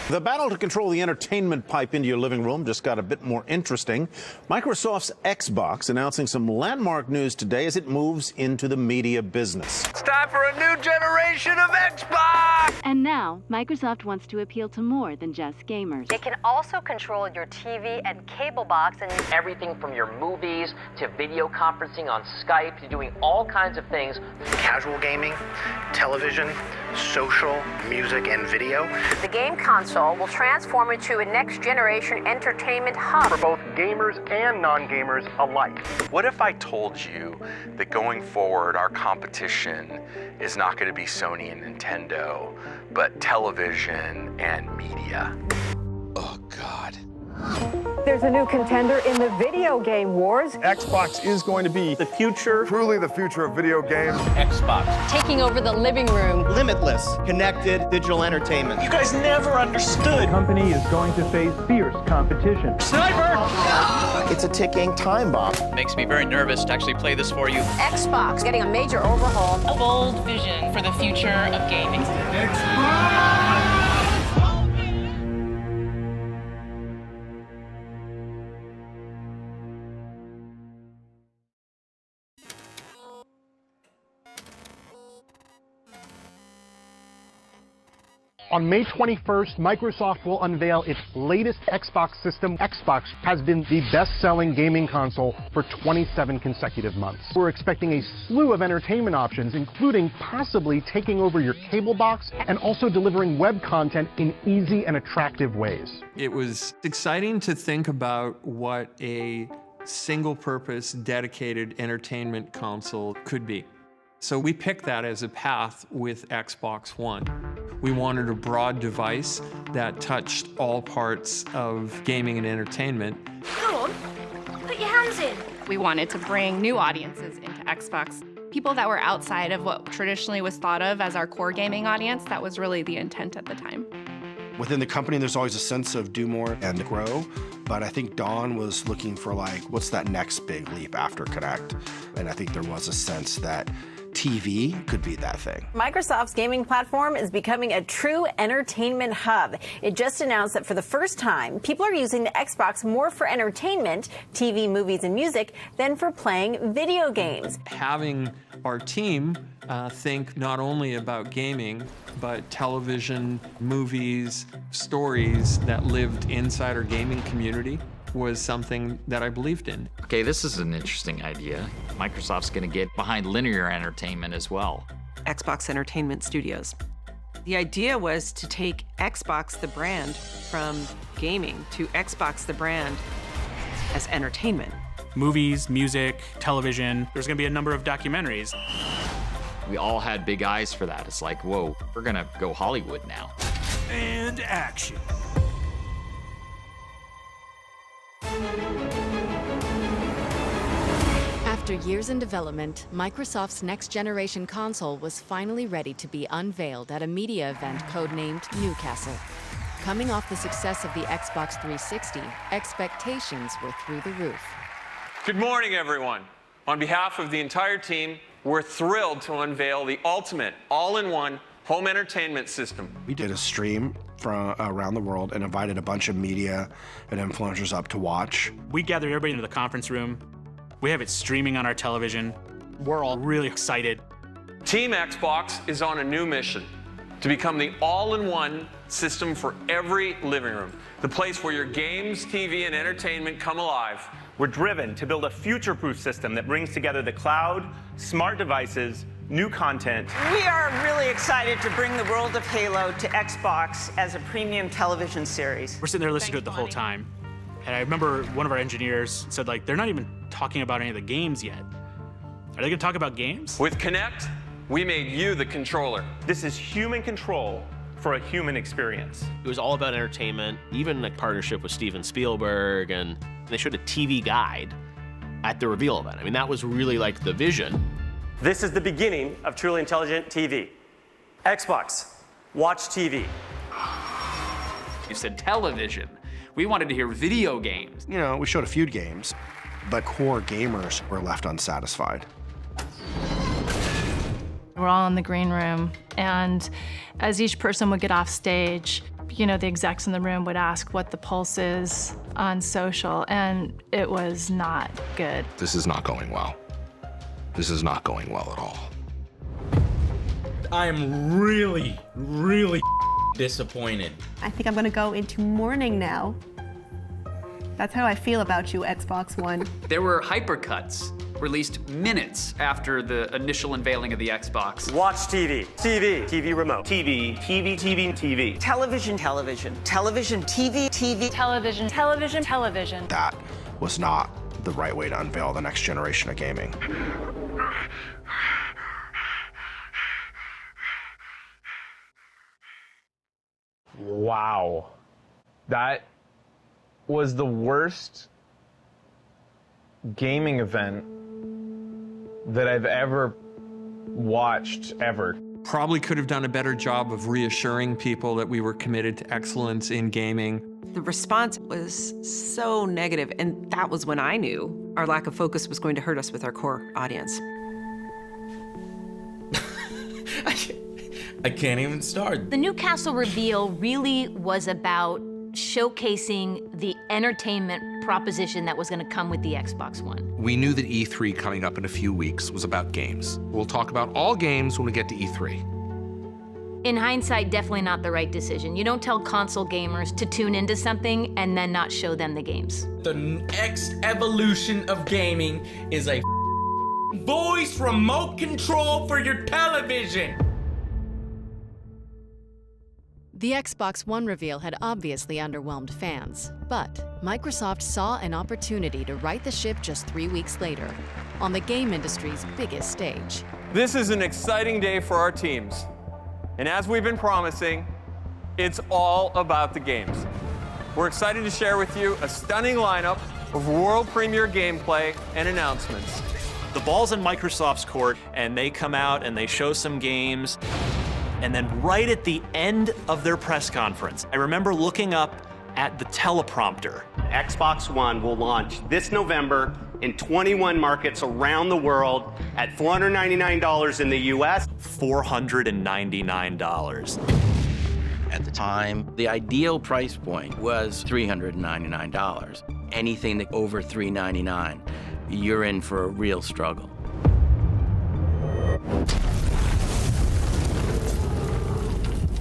The battle to control the entertainment pipe into your living room just got a bit more interesting. Microsoft's Xbox announcing some landmark news today as it moves into the media business. It's time for a new generation of Xbox! And now, Microsoft wants to appeal to more than just gamers. It can also control your TV and cable box and everything from your movies to video conferencing on Skype to doing all kinds of things. Casual gaming, television, social, music, and video. The game console will transform into a next-generation entertainment hub For both gamers and non-gamers alike. What if I told you that going forward, our competition is not going to be Sony and Nintendo, but television and media? Oh, God. There's a new contender in the video game wars. Xbox is going to be the future. Truly the future of video games. Xbox. Taking over the living room. Limitless, connected digital entertainment. You guys never understood. The company is going to face fierce competition. Sniper! It's a ticking time bomb. Makes me very nervous to actually play this for you. Xbox getting a major overhaul. A bold vision for the future of gaming. On May 21st, Microsoft will unveil its latest Xbox system. Xbox has been the best-selling gaming console for 27 consecutive months. We're expecting a slew of entertainment options, including possibly taking over your cable box and also delivering web content in easy and attractive ways. It was exciting to think about what a single-purpose, dedicated entertainment console could be. So we picked that as a path with Xbox One. We wanted a broad device that touched all parts of gaming and entertainment. Come on, put your hands in. We wanted to bring new audiences into Xbox. People that were outside of what traditionally was thought of as our core gaming audience. That was really the intent at the time. Within the company, there's always a sense of do more and grow, but I think Dawn was looking for like, what's that next big leap after Connect? And I think there was a sense that TV could be that thing. Microsoft's gaming platform is becoming a true entertainment hub. It just announced that for the first time, people are using the Xbox more for entertainment, TV, movies, and music, than for playing video games. Having our team think not only about gaming, but television, movies, stories that lived inside our gaming community was something that I believed in. Okay, this is an interesting idea. Microsoft's going to get behind linear entertainment as well. Xbox Entertainment Studios. The idea was to take Xbox the brand from gaming to Xbox the brand as entertainment. Movies, music, television. There's going to be a number of documentaries. We all had big eyes for that. It's like, whoa, we're going to go Hollywood now. And action. After years in development, Microsoft's next-generation console was finally ready to be unveiled at a media event codenamed Newcastle. Coming off the success of the Xbox 360, expectations were through the roof. Good morning, everyone. On behalf of the entire team, we're thrilled to unveil the ultimate all-in-one home entertainment system. We did a stream from around the world and invited a bunch of media and influencers up to watch. We gathered everybody into the conference room. We have it streaming on our television. We're all really excited. Team Xbox is on a new mission to become the all-in-one system for every living room, the place where your games, TV, and entertainment come alive. We're driven to build a future-proof system that brings together the cloud, smart devices, new content. We are really excited to bring the world of Halo to Xbox as a premium television series. We're sitting there listening to it the whole time. And I remember one of our engineers said, like, they're not even talking about any of the games yet. Are they gonna talk about games? With Kinect, we made you the controller. This is human control for a human experience. It was all about entertainment, even a partnership with Steven Spielberg, and they showed a TV guide at the reveal event. I mean, that was really like the vision. This is the beginning of truly intelligent TV. Xbox, watch TV. You said television. We wanted to hear video games. You know, we showed a few games, but core gamers were left unsatisfied. We're all in the green room, and as each person would get off stage, You know, the execs in the room would ask what the pulse is on social, and it was not good. This is not going well. This is not going well at all. I am really, really disappointed. I think I'm gonna go into mourning now. That's how I feel about you, Xbox One. There were hypercuts released minutes after the initial unveiling of the Xbox. Watch TV. TV remote. TV, TV. Television, TV, Television. That was not the right way to unveil the next generation of gaming. Wow. That was the worst gaming event that I've ever watched, ever. Probably could have done a better job of reassuring people that we were committed to excellence in gaming. The response was so negative, and that was when I knew our lack of focus was going to hurt us with our core audience. I can't even start. The Newcastle reveal really was about showcasing the entertainment proposition that was going to come with the Xbox One. We knew that E3 coming up in a few weeks was about games. We'll talk about all games when we get to E3. In hindsight, definitely not the right decision. You don't tell console gamers to tune into something and then not show them the games. The next evolution of gaming is a voice remote control for your television. The Xbox One reveal had obviously underwhelmed fans, but Microsoft saw an opportunity to right the ship just 3 weeks later, on the game industry's biggest stage. This is an exciting day for our teams. And as we've been promising, it's all about the games. We're excited to share with you a stunning lineup of world premiere gameplay and announcements. The ball's in Microsoft's court, and they come out and they show some games. And then right at the end of their press conference, I remember looking up at the teleprompter. Xbox One will launch this November in 21 markets around the world at $499 in the US. $499. At the time, the ideal price point was $399. Anything that over $399, you're in for a real struggle.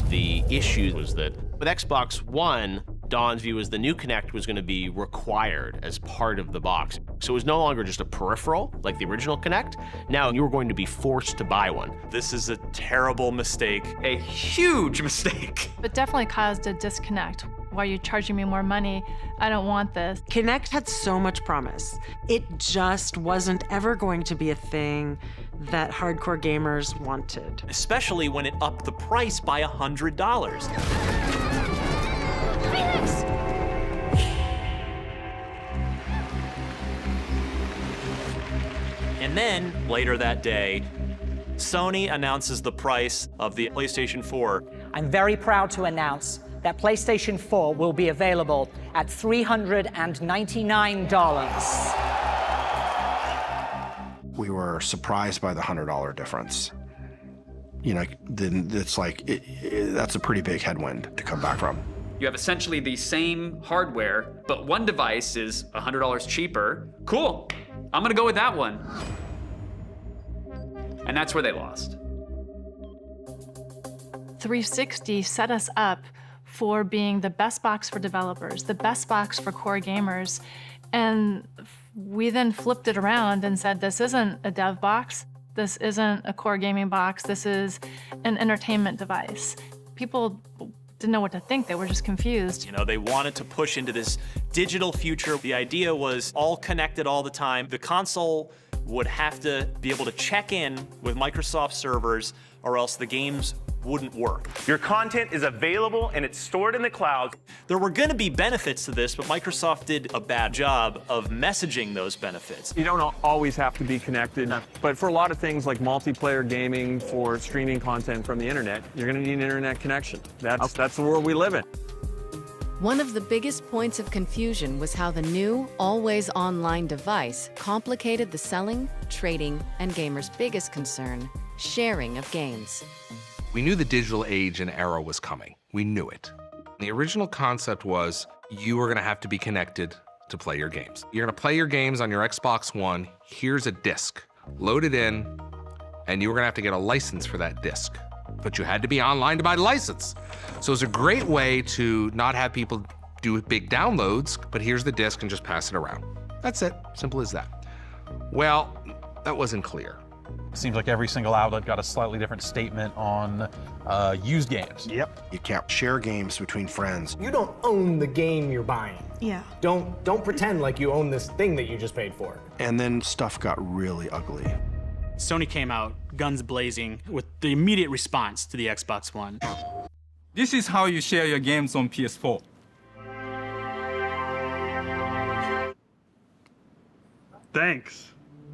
The issue was that with Xbox One, Don's view was the new Kinect was going to be required as part of the box. So it was no longer just a peripheral, like the original Kinect. Now you were going to be forced to buy one. This is a terrible mistake, a huge mistake. It definitely caused a disconnect. Why are you charging me more money? I don't want this. Kinect had so much promise. It just wasn't ever going to be a thing that hardcore gamers wanted. Especially when it upped the price by $100. And then, later that day, Sony announces the price of the PlayStation 4. I'm very proud to announce that PlayStation 4 will be available at $399. We were surprised by the $100 difference. You know, then it's like, that's a pretty big headwind to come back from. You have essentially the same hardware, but one device is $100 cheaper. Cool, I'm gonna go with that one. And that's where they lost. 360 set us up for being the best box for developers, the best box for core gamers. And we then flipped it around and said, this isn't a dev box, this isn't a core gaming box, this is an entertainment device. People didn't know what to think, they were just confused. You know, they wanted to push into this digital future. The idea was all connected all the time. The console would have to be able to check in with Microsoft servers or else the games wouldn't work. Your content is available and it's stored in the cloud. There were going to be benefits to this, but Microsoft did a bad job of messaging those benefits. You don't always have to be connected, but for a lot of things like multiplayer gaming, for streaming content from the internet, you're going to need an internet connection. That's the world we live in. One of the biggest points of confusion was how the new, always online device complicated the selling, trading, and gamers' biggest concern, sharing of games. We knew the digital age and era was coming. We knew it. The original concept was you were going to have to be connected to play your games. You're going to play your games on your Xbox One. Here's a disc. Load it in, and you were going to have to get a license for that disc. But you had to be online to buy the license. So it was a great way to not have people do big downloads, but here's the disc and just pass it around. That's it. Simple as that. Well, that wasn't clear. Seems like every single outlet got a slightly different statement on used games. Yep. You can't share games between friends. You don't own the game you're buying. Yeah. Don't pretend like you own this thing that you just paid for. And then stuff got really ugly. Sony came out guns blazing with the immediate response to the Xbox One. This is how you share your games on PS4. Thanks.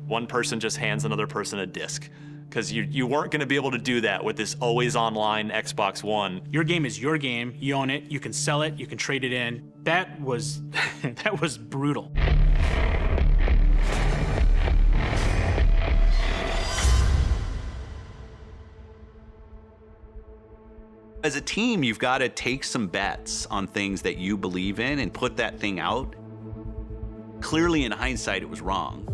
One person just hands another person a disc, because you weren't going to be able to do that with this always online Xbox One. Your game is your game. You own it. You can sell it. You can trade it in. That was that was brutal. As a team, you've got to take some bets on things that you believe in and put that thing out. Clearly, in hindsight, it was wrong.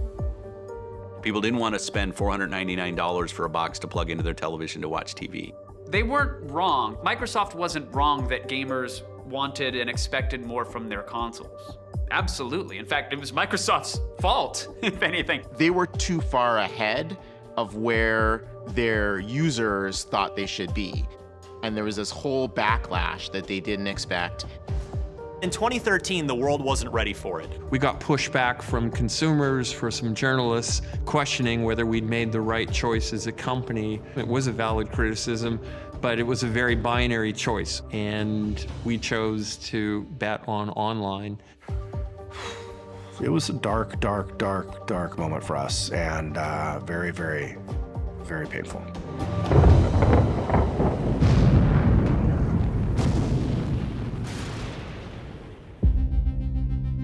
People didn't want to spend $499 for a box to plug into their television to watch TV. They weren't wrong. Microsoft wasn't wrong that gamers wanted and expected more from their consoles. Absolutely. In fact, it was Microsoft's fault, if anything. They were too far ahead of where their users thought they should be. And there was this whole backlash that they didn't expect. In 2013, the world wasn't ready for it. We got pushback from consumers, for some journalists, questioning whether we'd made the right choice as a company. It was a valid criticism, but it was a very binary choice, and we chose to bet on online. It was a dark, dark, dark, dark moment for us, and very, very, very painful.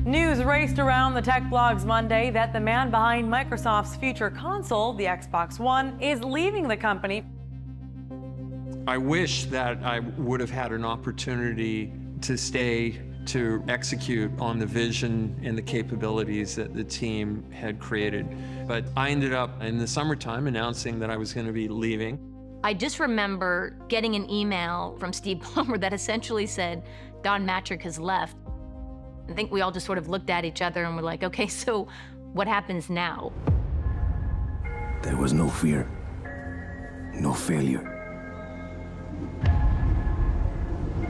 News raced around the tech blogs Monday that the man behind Microsoft's future console, the Xbox One, is leaving the company. I wish that I would have had an opportunity to stay to execute on the vision and the capabilities that the team had created. But I ended up in the summertime announcing that I was going to be leaving. I just remember getting an email from Steve Ballmer that essentially said, Don Mattrick has left. I think we all just sort of looked at each other and were like, okay, so what happens now? There was no fear, no failure.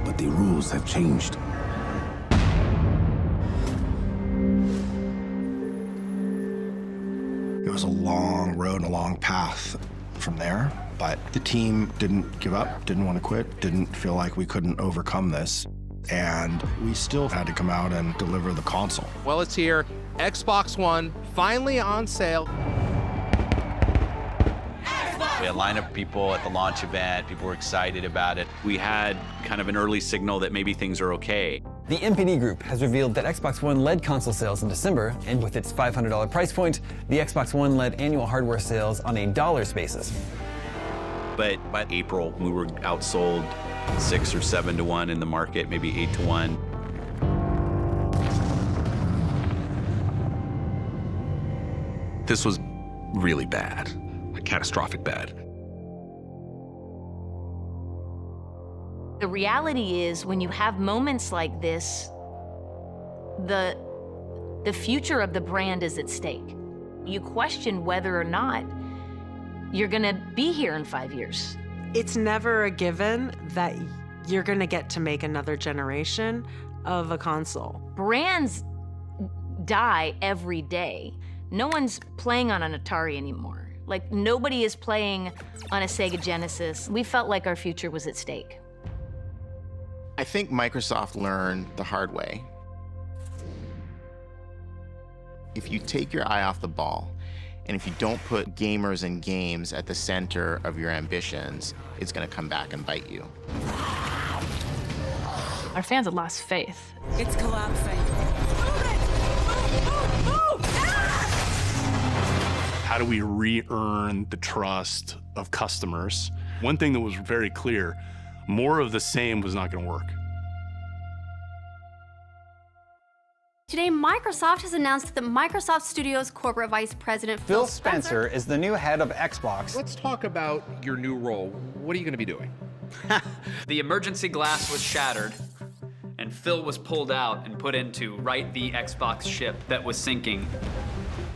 But the rules have changed. It was a long road and a long path from there, but the team didn't give up, didn't want to quit, didn't feel like we couldn't overcome this. And we still had to come out and deliver the console. Well, it's here. Xbox One, finally on sale. We had a lineup of people at the launch event. People were excited about it. We had kind of an early signal that maybe things are okay. The NPD Group has revealed that Xbox One led console sales in December, and with its $500 price point, the Xbox One led annual hardware sales on a dollars basis. But by April, we were outsold 6 or 7 to 1 in the market, maybe 8 to 1. This was really bad, like catastrophic bad. The reality is, when you have moments like this, the future of the brand is at stake. You question whether or not you're gonna be here in 5 years. It's never a given that you're gonna get to make another generation of a console. Brands die every day. No one's playing on an Atari anymore. Like, nobody is playing on a Sega Genesis. We felt like our future was at stake. I think Microsoft learned the hard way. If you take your eye off the ball, and if you don't put gamers and games at the center of your ambitions, it's going to come back and bite you. Our fans had lost faith. It's collapsing. How do we re-earn the trust of customers? One thing that was very clear, more of the same was not going to work. Today, Microsoft has announced that Microsoft Studios Corporate Vice President Phil Spencer is the new head of Xbox. Let's talk about your new role. What are you going to be doing? The emergency glass was shattered, and Phil was pulled out and put in to right the Xbox ship that was sinking.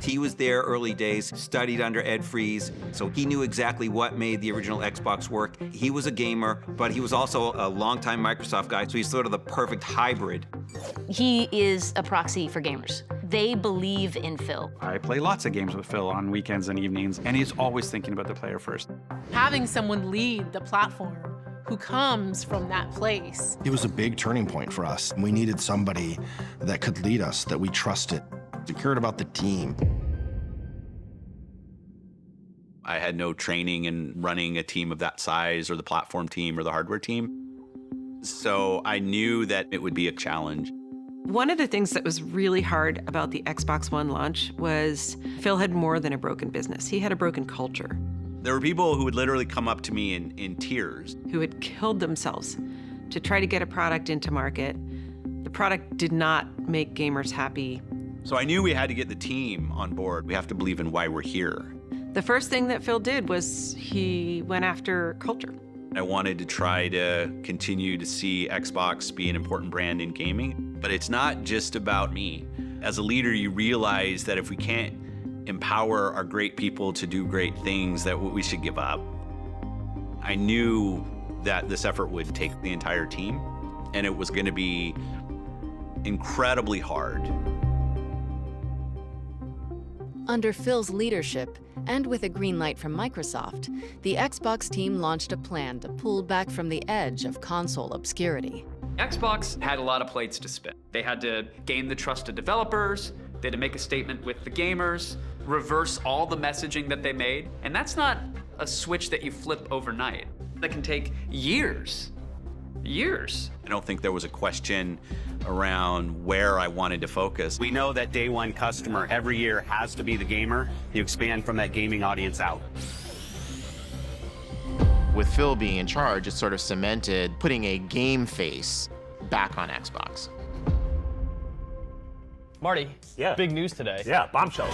He was there early days, studied under Ed Fries, so he knew exactly what made the original Xbox work. He was a gamer, but he was also a longtime Microsoft guy, so he's sort of the perfect hybrid. He is a proxy for gamers. They believe in Phil. I play lots of games with Phil on weekends and evenings, and he's always thinking about the player first. Having someone lead the platform who comes from that place. It was a big turning point for us. We needed somebody that could lead us, that we trusted. We cared about the team. I had no training in running a team of that size or the platform team or the hardware team. So I knew that it would be a challenge. One of the things that was really hard about the Xbox One launch was Phil had more than a broken business. He had a broken culture. There were people who would literally come up to me in tears. Who had killed themselves to try to get a product into market. The product did not make gamers happy. So I knew we had to get the team on board. We have to believe in why we're here. The first thing that Phil did was he went after culture. I wanted to try to continue to see Xbox be an important brand in gaming, but it's not just about me. As a leader, you realize that if we can't empower our great people to do great things, that we should give up. I knew that this effort would take the entire team, and it was going to be incredibly hard. Under Phil's leadership, and with a green light from Microsoft, the Xbox team launched a plan to pull back from the edge of console obscurity. Xbox had a lot of plates to spin. They had to gain the trust of developers, they had to make a statement with the gamers, reverse all the messaging that they made, and that's not a switch that you flip overnight. That can take years. Years. I don't think there was a question around where I wanted to focus. We know that day one customer every year has to be the gamer. You expand from that gaming audience out. With Phil being in charge, it sort of cemented putting a game face back on Xbox. Marty, big news today. Yeah, bombshell.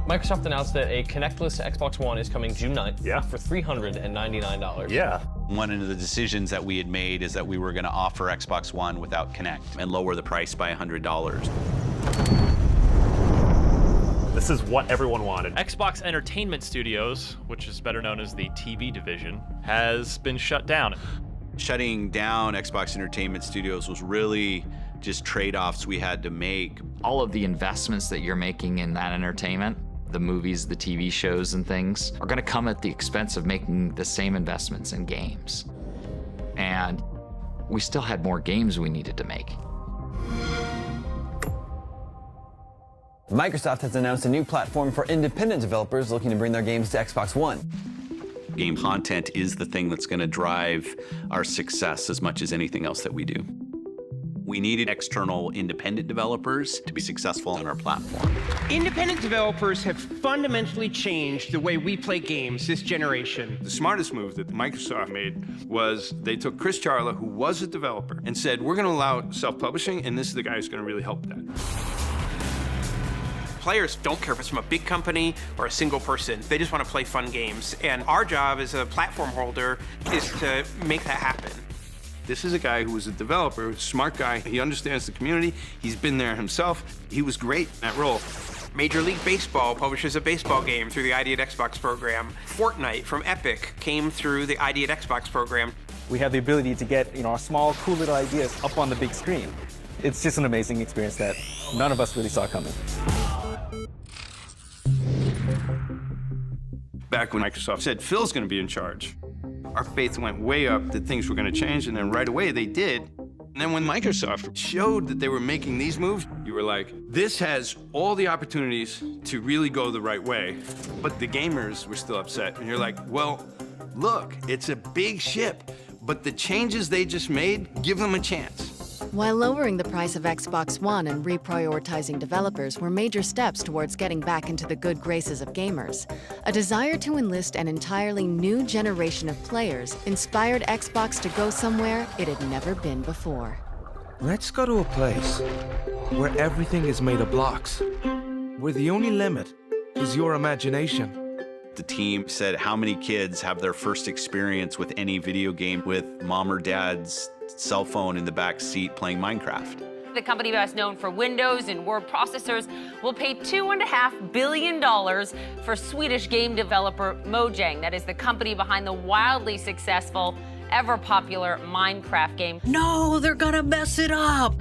Microsoft announced that a connectless Xbox One is coming June 9th for $399. Yeah. One of the decisions that we had made is that we were going to offer Xbox One without Kinect and lower the price by $100. This is what everyone wanted. Xbox Entertainment Studios, which is better known as the TV division, has been shut down. Shutting down Xbox Entertainment Studios was really just trade-offs we had to make. All of the investments that you're making in that entertainment, the movies, the TV shows and things, are gonna come at the expense of making the same investments in games. And we still had more games we needed to make. Microsoft has announced a new platform for independent developers looking to bring their games to Xbox One. Game content is the thing that's going to drive our success as much as anything else that we do. We needed external independent developers to be successful on our platform. Independent developers have fundamentally changed the way we play games this generation. The smartest move that Microsoft made was they took Chris Charla, who was a developer, and said, we're going to allow self-publishing, and this is the guy who's going to really help that. Players don't care if it's from a big company or a single person. They just want to play fun games. And our job as a platform holder is to make that happen. This is a guy who was a developer, a smart guy. He understands the community. He's been there himself. He was great in that role. Major League Baseball publishes a baseball game through the ID at Xbox program. Fortnite from Epic came through the ID at Xbox program. We have the ability to get, our small, cool little ideas up on the big screen. It's just an amazing experience that none of us really saw coming. Back when Microsoft said Phil's going to be in charge, our faith went way up that things were going to change, and then right away they did. And then when Microsoft showed that they were making these moves, you were like, this has all the opportunities to really go the right way. But the gamers were still upset. And you're like, well, look, it's a big ship, but the changes they just made, give them a chance. While lowering the price of Xbox One and reprioritizing developers were major steps towards getting back into the good graces of gamers, a desire to enlist an entirely new generation of players inspired Xbox to go somewhere it had never been before. Let's go to a place where everything is made of blocks, where the only limit is your imagination. The team said how many kids have their first experience with any video game with mom or dad's cell phone in the back seat playing Minecraft. The company best known for Windows and word processors will pay $2.5 billion for Swedish game developer Mojang. That is the company behind the wildly successful, ever-popular Minecraft game. No, they're gonna mess it up.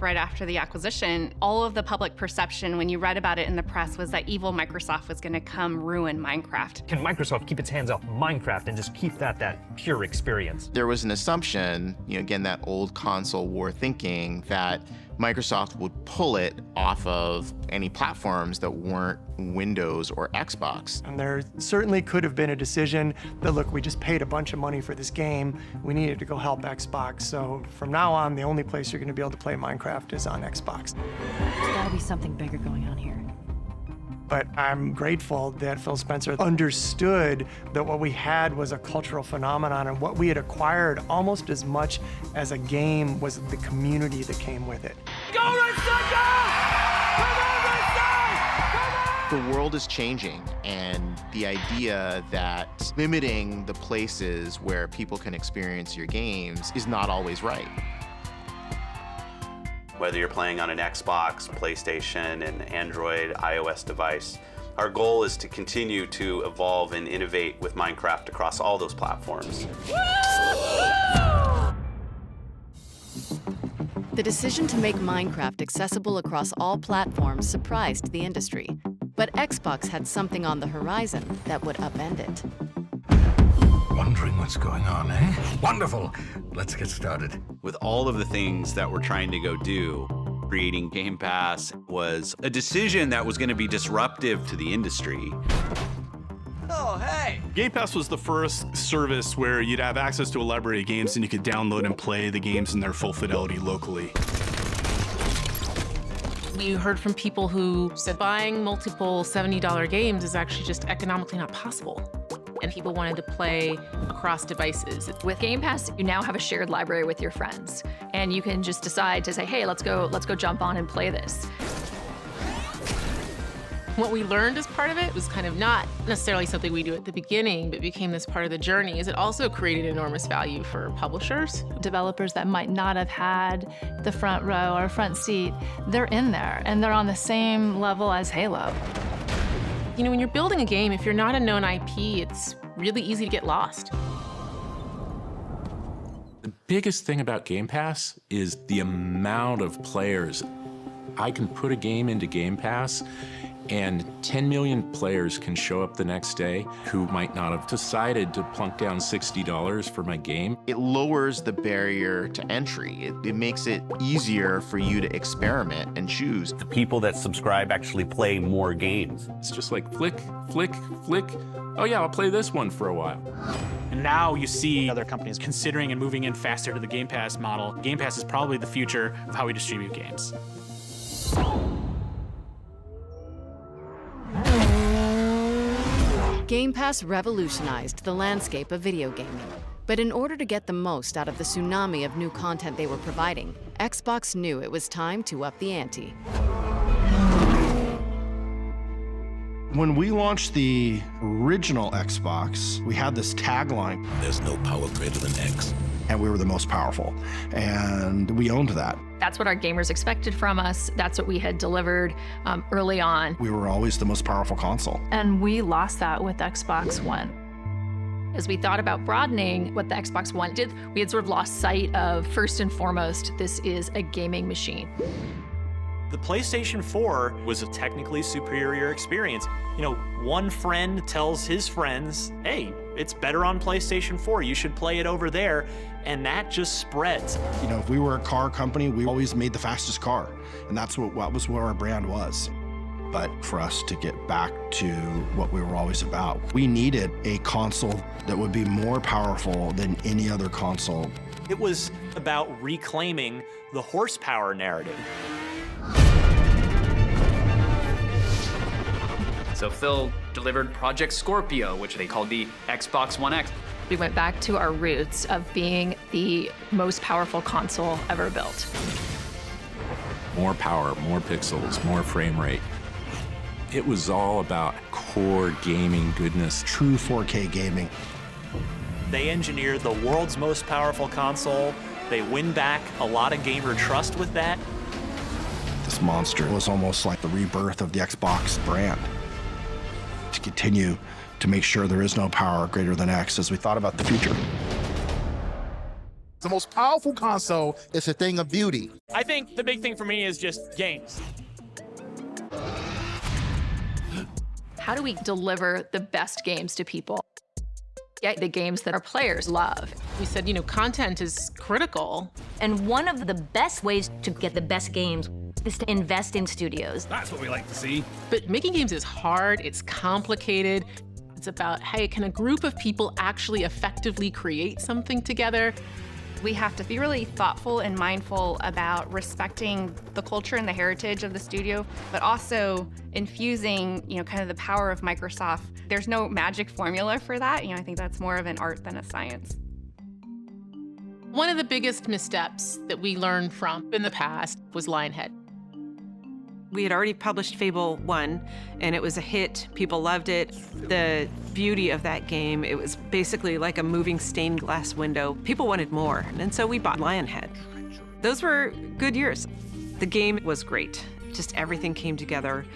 Right after the acquisition, all of the public perception when you read about it in the press was that evil Microsoft was gonna come ruin Minecraft. Can Microsoft keep its hands off Minecraft and just keep that pure experience? There was an assumption, again, that old console war thinking, that Microsoft would pull it off of any platforms that weren't Windows or Xbox. And there certainly could have been a decision that, look, we just paid a bunch of money for this game. We needed to go help Xbox. So from now on, the only place you're going to be able to play Minecraft is on Xbox. There's got to be something bigger going on here. But I'm grateful that Phil Spencer understood that what we had was a cultural phenomenon, and what we had acquired almost as much as a game was the community that came with it. Go Red The world is changing, and the idea that limiting the places where people can experience your games is not always right. Whether you're playing on an Xbox, PlayStation, an Android, iOS device, our goal is to continue to evolve and innovate with Minecraft across all those platforms. The decision to make Minecraft accessible across all platforms surprised the industry. But Xbox had something on the horizon that would upend it. Wondering what's going on, eh? Wonderful. Let's get started. With all of the things that we're trying to go do, creating Game Pass was a decision that was going to be disruptive to the industry. Oh, hey! Game Pass was the first service where you'd have access to a library of games and you could download and play the games in their full fidelity locally. We heard from people who said buying multiple $70 games is actually just economically not possible. And people wanted to play across devices. With Game Pass, you now have a shared library with your friends, and you can just decide to say, hey, let's go jump on and play this. What we learned as part of it was kind of not necessarily something we do at the beginning, but became this part of the journey, is it also created enormous value for publishers. Developers that might not have had the front row or front seat, they're in there, and they're on the same level as Halo. You know, when you're building a game, if you're not a known IP, it's really easy to get lost. The biggest thing about Game Pass is the amount of players. I can put a game into Game Pass, and 10 million players can show up the next day who might not have decided to plunk down $60 for my game. It lowers the barrier to entry. It makes it easier for you to experiment and choose. The people that subscribe actually play more games. It's just like flick, flick, flick. Oh yeah, I'll play this one for a while. And now you see other companies considering and moving in faster to the Game Pass model. Game Pass is probably the future of how we distribute games. Game Pass revolutionized the landscape of video gaming. But in order to get the most out of the tsunami of new content they were providing, Xbox knew it was time to up the ante. When we launched the original Xbox, we had this tagline. There's no power greater than X. And we were the most powerful. And we owned that. That's what our gamers expected from us. That's what we had delivered early on. We were always the most powerful console. And we lost that with Xbox One. As we thought about broadening what the Xbox One did, we had sort of lost sight of, first and foremost, this is a gaming machine. The PlayStation 4 was a technically superior experience. You know, one friend tells his friends, hey, it's better on PlayStation 4, you should play it over there, and that just spreads. You know, if we were a car company, we always made the fastest car, and that's what our brand was. But for us to get back to what we were always about, we needed a console that would be more powerful than any other console. It was about reclaiming the horsepower narrative. So Phil delivered Project Scorpio, which they called the Xbox One X. We went back to our roots of being the most powerful console ever built. More power, more pixels, more frame rate. It was all about core gaming goodness. True 4K gaming. They engineered the world's most powerful console. They win back a lot of gamer trust with that. This monster was almost like the rebirth of the Xbox brand. To continue to make sure there is no power greater than X as we thought about the future. The most powerful console is a thing of beauty. I think the big thing for me is just games. How do we deliver the best games to people? Get the games that our players love. We said, content is critical. And one of the best ways to get the best games is to invest in studios. That's what we like to see. But making games is hard, it's complicated. It's about, hey, can a group of people actually effectively create something together? We have to be really thoughtful and mindful about respecting the culture and the heritage of the studio, but also infusing, kind of the power of Microsoft. There's no magic formula for that. I think that's more of an art than a science. One of the biggest missteps that we learned from in the past was Lionhead. We had already published Fable 1, and it was a hit. People loved it. The beauty of that game, it was basically like a moving stained glass window. People wanted more, and so we bought Lionhead. Those were good years. The game was great. Just everything came together.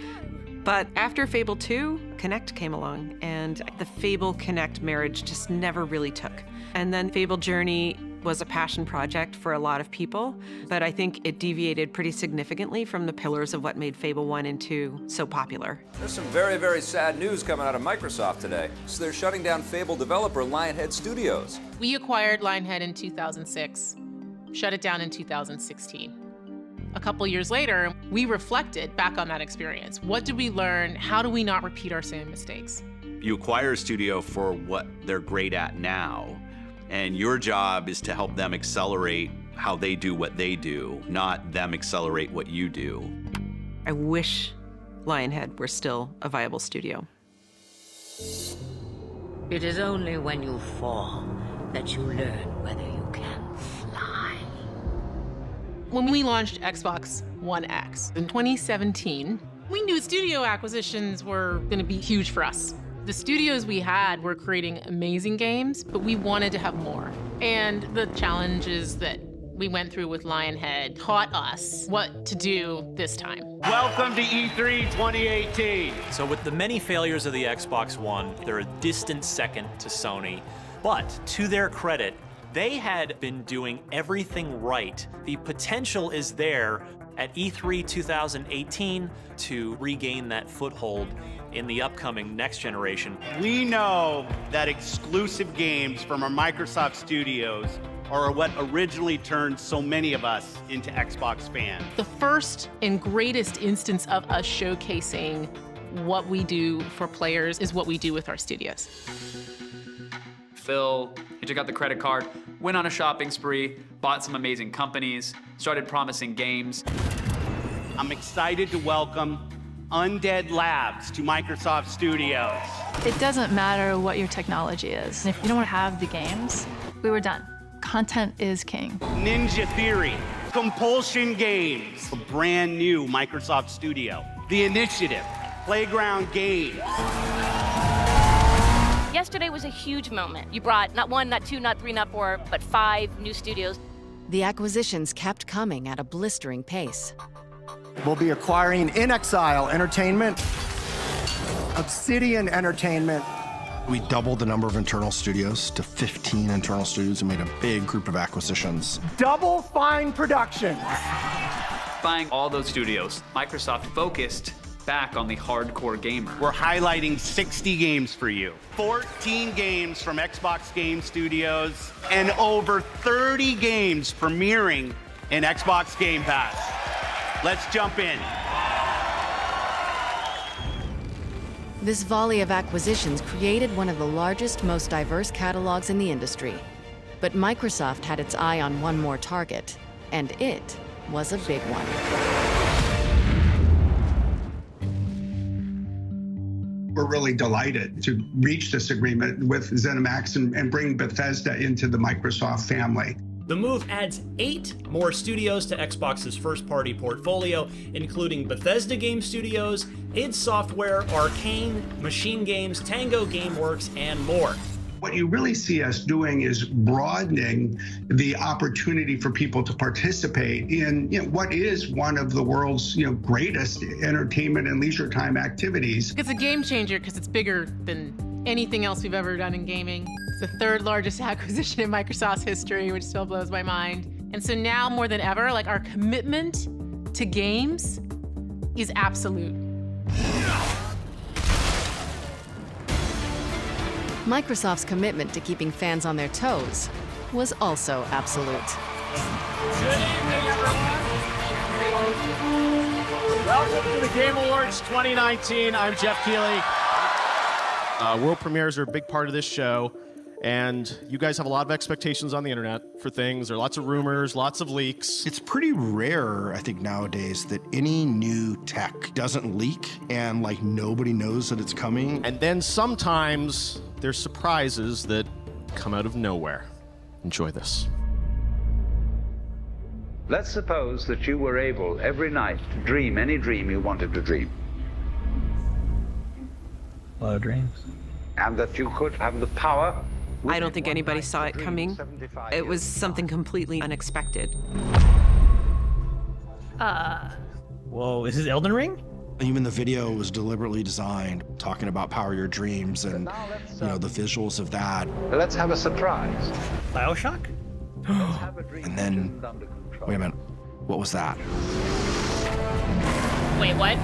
But after Fable 2, Connect came along, and the Fable Connect marriage just never really took. And then Fable Journey was a passion project for a lot of people, but I think it deviated pretty significantly from the pillars of what made Fable 1 and 2 so popular. There's some very, very sad news coming out of Microsoft today. So they're shutting down Fable developer Lionhead Studios. We acquired Lionhead in 2006, shut it down in 2016. A couple years later, we reflected back on that experience. What did we learn? How do we not repeat our same mistakes? You acquire a studio for what they're great at now, and your job is to help them accelerate how they do what they do, not them accelerate what you do. I wish Lionhead were still a viable studio. It is only when you fall that you learn whether you can fly. When we launched Xbox One X in 2017, we knew studio acquisitions were going to be huge for us. The studios we had were creating amazing games, but we wanted to have more. And the challenges that we went through with Lionhead taught us what to do this time. Welcome to E3 2018. So with the many failures of the Xbox One, they're a distant second to Sony. But to their credit, they had been doing everything right. The potential is there at E3 2018 to regain that foothold in the upcoming next generation. We know that exclusive games from our Microsoft studios are what originally turned so many of us into Xbox fans. The first and greatest instance of us showcasing what we do for players is what we do with our studios. Phil, he took out the credit card, went on a shopping spree, bought some amazing companies, started promising games. I'm excited to welcome Undead Labs to Microsoft Studios. It doesn't matter what your technology is. If you don't have the games, we were done. Content is king. Ninja Theory, Compulsion Games, a brand new Microsoft studio. The Initiative, Playground Games. Yesterday was a huge moment. You brought not one, not two, not three, not four, but 5 new studios. The acquisitions kept coming at a blistering pace. We'll be acquiring In Exile Entertainment, Obsidian Entertainment. We doubled the number of internal studios to 15 internal studios and made a big group of acquisitions. Double Fine Productions. Buying all those studios, Microsoft focused back on the hardcore gamer. We're highlighting 60 games for you. 14 games from Xbox Game Studios and over 30 games premiering in Xbox Game Pass. Let's jump in. This volley of acquisitions created one of the largest, most diverse catalogs in the industry. But Microsoft had its eye on one more target, and it was a big one. we're really delighted to reach this agreement with ZeniMax and bring Bethesda into the Microsoft family. The move adds 8 more studios to Xbox's first-party portfolio, including Bethesda Game Studios, id Software, Arcane, Machine Games, Tango Gameworks, and more. What you really see us doing is broadening the opportunity for people to participate in what is one of the world's greatest entertainment and leisure time activities. It's a game changer because it's bigger than anything else we've ever done in gaming. It's the 3rd largest acquisition in Microsoft's history, which still blows my mind. And so now more than ever, like, our commitment to games is absolute. Microsoft's commitment to keeping fans on their toes was also absolute. Good evening, everyone. Welcome to the Game Awards 2019. I'm Jeff Keighley. World premieres are a big part of this show, and you guys have a lot of expectations on the internet for things. There are lots of rumors, lots of leaks. It's pretty rare, I think, nowadays that any new tech doesn't leak and like nobody knows that it's coming. And then sometimes there's surprises that come out of nowhere. Enjoy this. Let's suppose that you were able every night to dream any dream you wanted to dream. A lot of dreams. And that you could have the power. I don't think anybody saw it coming. It was something completely unexpected. Whoa, is this Elden Ring? Even the video was deliberately designed, talking about power your dreams and the visuals of that. Let's have a surprise. BioShock? And then, wait a minute, what was that? Wait, what?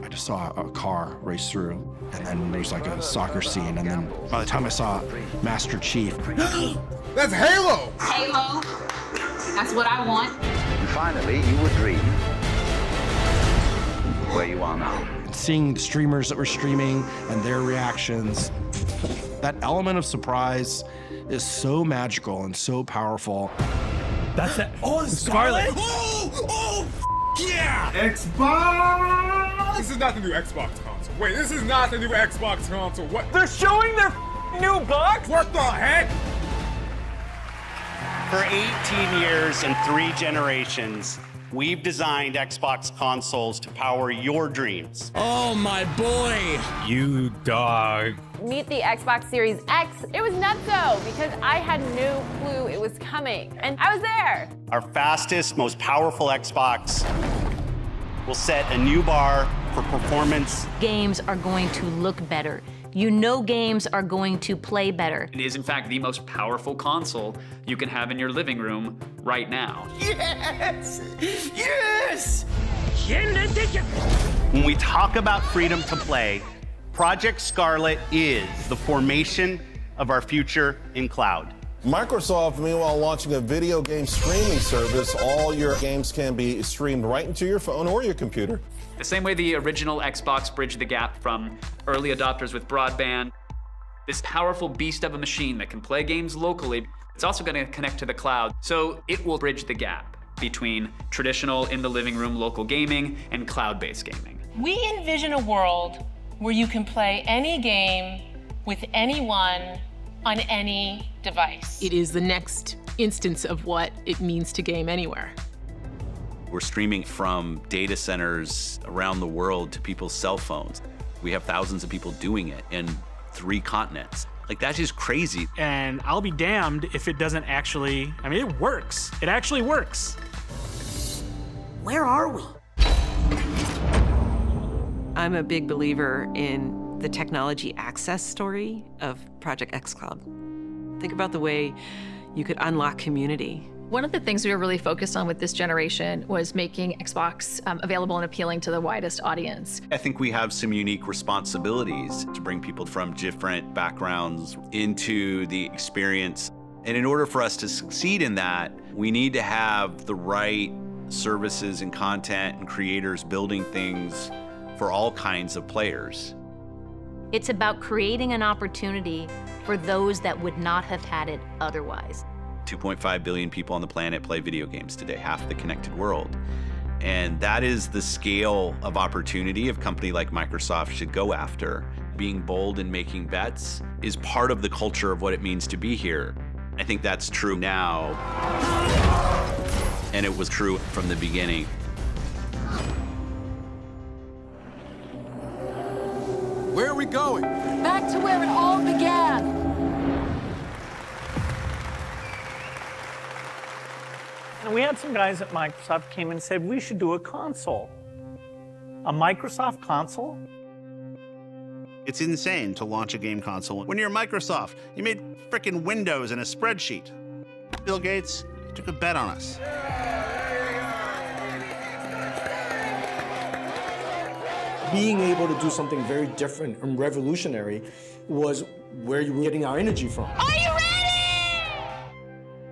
I just saw a car race through, and then there's like a soccer scene, and then by the time I saw Master Chief. That's Halo! Halo. That's what I want. And finally, you would dream where you are now. Seeing the streamers that were streaming and their reactions, that element of surprise is so magical and so powerful. That's it. Oh, it's Scarlet. Oh, yeah! Xbox! This is not the new Xbox console. Wait, this is not the new Xbox console. What? They're showing their new box? What the heck? For 18 years and 3 generations, we've designed Xbox consoles to power your dreams. Oh, my boy! You dog. Meet the Xbox Series X. It was nutso because I had no clue it was coming, and I was there. Our fastest, most powerful Xbox will set a new bar for performance. Games are going to look better. Games are going to play better. It is, in fact, the most powerful console you can have in your living room right now. Yes! Yes! When we talk about freedom to play, Project Scarlet is the formation of our future in cloud. Microsoft, meanwhile, launching a video game streaming service. All your games can be streamed right into your phone or your computer. The same way the original Xbox bridged the gap from early adopters with broadband, this powerful beast of a machine that can play games locally, it's also going to connect to the cloud. So it will bridge the gap between traditional in the living room local gaming and cloud-based gaming. We envision a world where you can play any game with anyone on any device. It is the next instance of what it means to game anywhere. We're streaming from data centers around the world to people's cell phones. We have thousands of people doing it in 3 continents. Like, that's just crazy. And I'll be damned if it doesn't actually, it works. It actually works. Where are we? I'm a big believer in the technology access story of Project xCloud. Think about the way you could unlock community. One of the things we were really focused on with this generation was making Xbox available and appealing to the widest audience. I think we have some unique responsibilities to bring people from different backgrounds into the experience. And in order for us to succeed in that, we need to have the right services and content and creators building things for all kinds of players. It's about creating an opportunity for those that would not have had it otherwise. 2.5 billion people on the planet play video games today, half the connected world. And that is the scale of opportunity a company like Microsoft should go after. Being bold and making bets is part of the culture of what it means to be here. I think that's true now, and it was true from the beginning. Where are we going? Back to where it all began. And we had some guys at Microsoft came and said, we should do a console. A Microsoft console? It's insane to launch a game console. When you're Microsoft, you made frickin' Windows and a spreadsheet. Bill Gates took a bet on us. Being able to do something very different and revolutionary was where you were getting our energy from. Are you ready?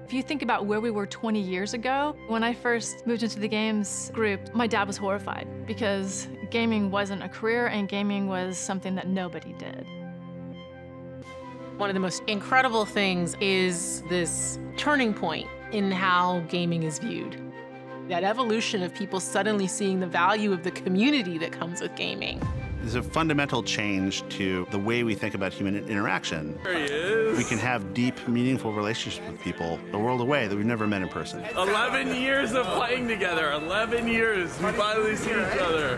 If you think about where we were 20 years ago, when I first moved into the games group, my dad was horrified because gaming wasn't a career and gaming was something that nobody did. One of the most incredible things is this turning point in how gaming is viewed. That evolution of people suddenly seeing the value of the community that comes with gaming. There's a fundamental change to the way we think about human interaction. There he is. We can have deep, meaningful relationships with people a world away that we've never met in person. 11 years of playing together. 11 years. We finally see each other.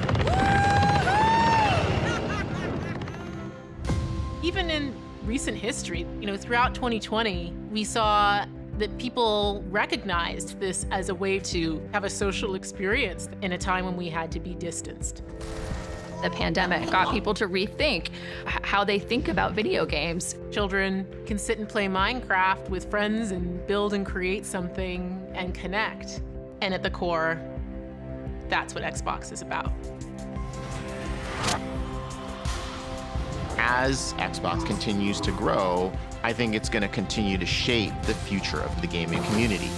Even in recent history, throughout 2020, we saw that people recognized this as a way to have a social experience in a time when we had to be distanced. The pandemic got people to rethink how they think about video games. Children can sit and play Minecraft with friends and build and create something and connect. And at the core, that's what Xbox is about. As Xbox continues to grow, I think it's going to continue to shape the future of the gaming community.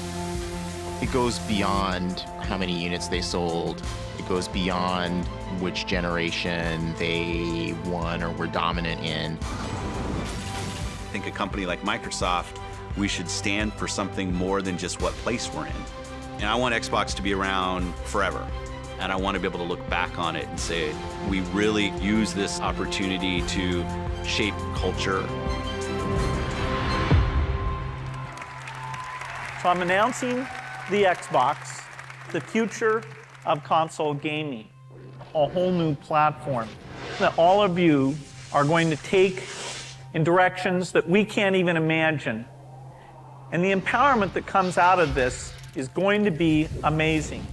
It goes beyond how many units they sold. It goes beyond which generation they won or were dominant in. I think a company like Microsoft, we should stand for something more than just what place we're in. And I want Xbox to be around forever. And I want to be able to look back on it and say, we really use this opportunity to shape culture. So I'm announcing the Xbox, the future of console gaming, a whole new platform that all of you are going to take in directions that we can't even imagine. And the empowerment that comes out of this is going to be amazing.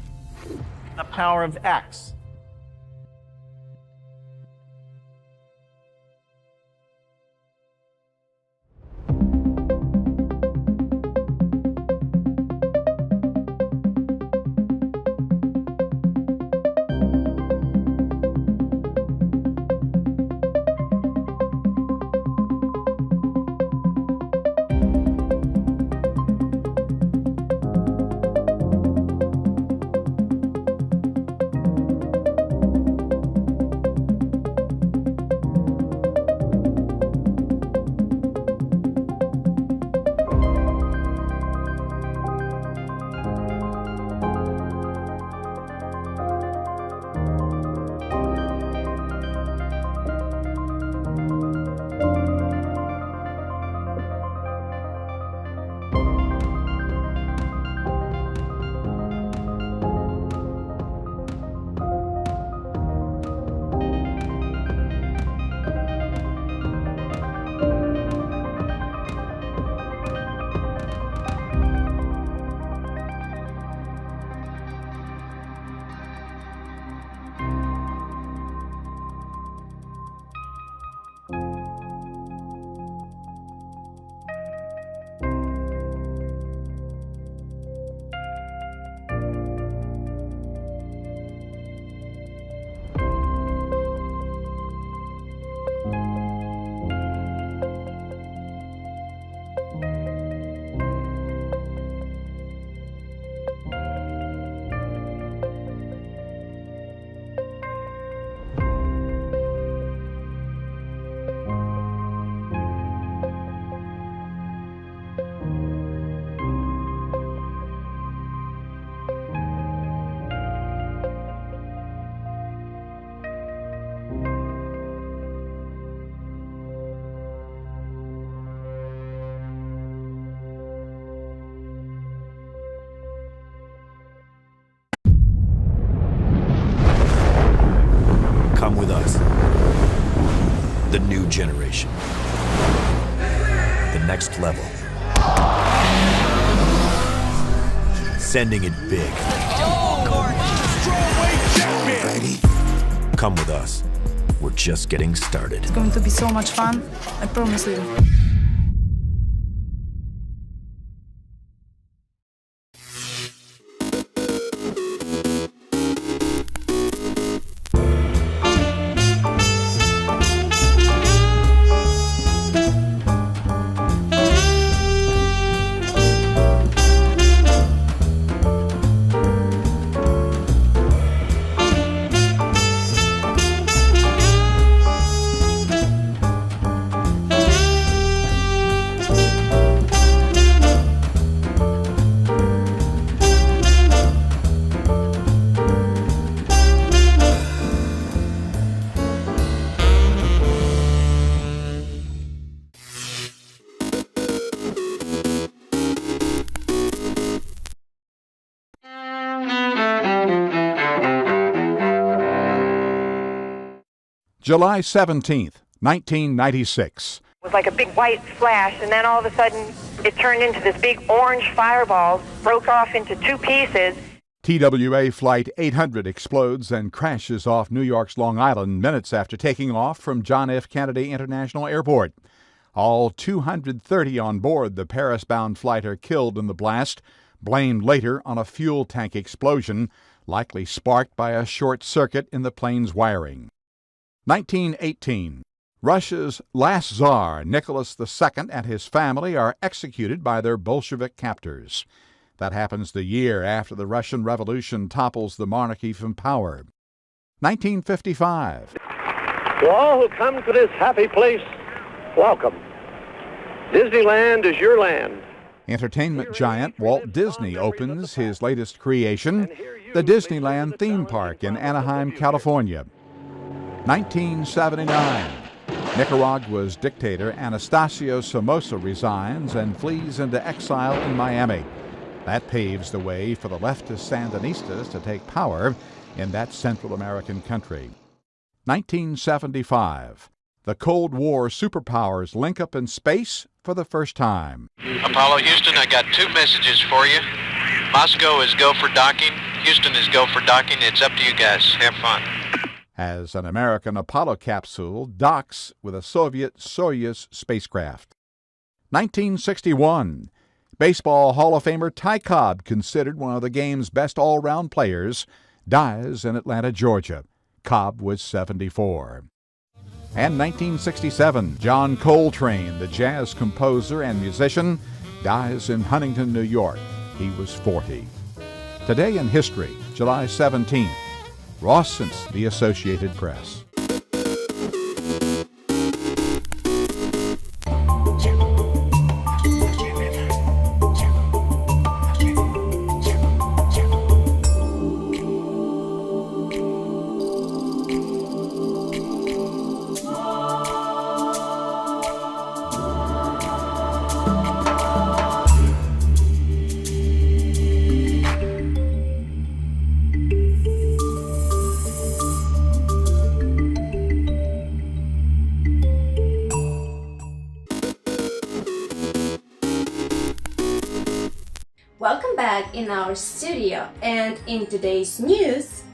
The power of X. The new generation. The next level. Sending it big. Ready? Come with us. We're just getting started. It's going to be so much fun, I promise you. July 17th, 1996. It was like a big white flash, and then all of a sudden it turned into this big orange fireball, broke off into two pieces. TWA Flight 800 explodes and crashes off New York's Long Island minutes after taking off from John F. Kennedy International Airport. All 230 on board the Paris-bound flight are killed in the blast, blamed later on a fuel tank explosion, likely sparked by a short circuit in the plane's wiring. 1918. Russia's last Tsar, Nicholas II, and his family are executed by their Bolshevik captors. That happens the year after the Russian Revolution topples the monarchy from power. 1955. To all who come to this happy place, welcome. Disneyland is your land. Entertainment giant Walt Disney opens his latest creation, the Disneyland theme park in Anaheim, California. 1979. Nicaragua's dictator Anastasio Somoza resigns and flees into exile in Miami. That paves the way for the leftist Sandinistas to take power in that Central American country. 1975. The Cold War superpowers link up in space for the first time. Apollo Houston, I got two messages for you. Moscow is go for docking. Houston is go for docking. It's up to you guys. Have fun. As an American Apollo capsule docks with a Soviet Soyuz spacecraft. 1961. Baseball Hall of Famer Ty Cobb, considered one of the game's best all-round players, dies in Atlanta, Georgia. Cobb was 74. And 1967. John Coltrane, the jazz composer and musician, dies in Huntington, New York. He was 40. Today in history, July 17th. Rawson's The Associated Press. Welcome back in our studio, and in today's news,